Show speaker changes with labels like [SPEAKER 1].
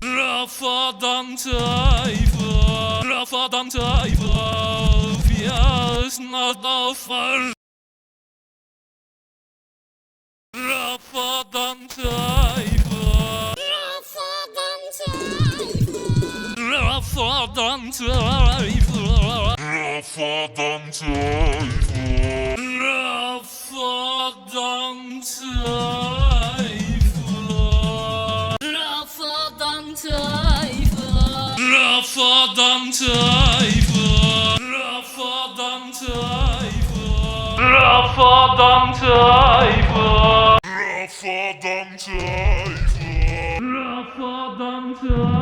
[SPEAKER 1] Rafadan tayfa, Rafadan tayfa, fiyasna dafar. Rafadan tayfa, Rafadan tayfa, Rafadan tayfa, Rafadan tayfa, Rafadan tayfa, Rafadan tayfa, Rafadan tayfa, Rafadan tayfa, Rafadan tayfa, Rafadan tayfa, Rafadan tayfa.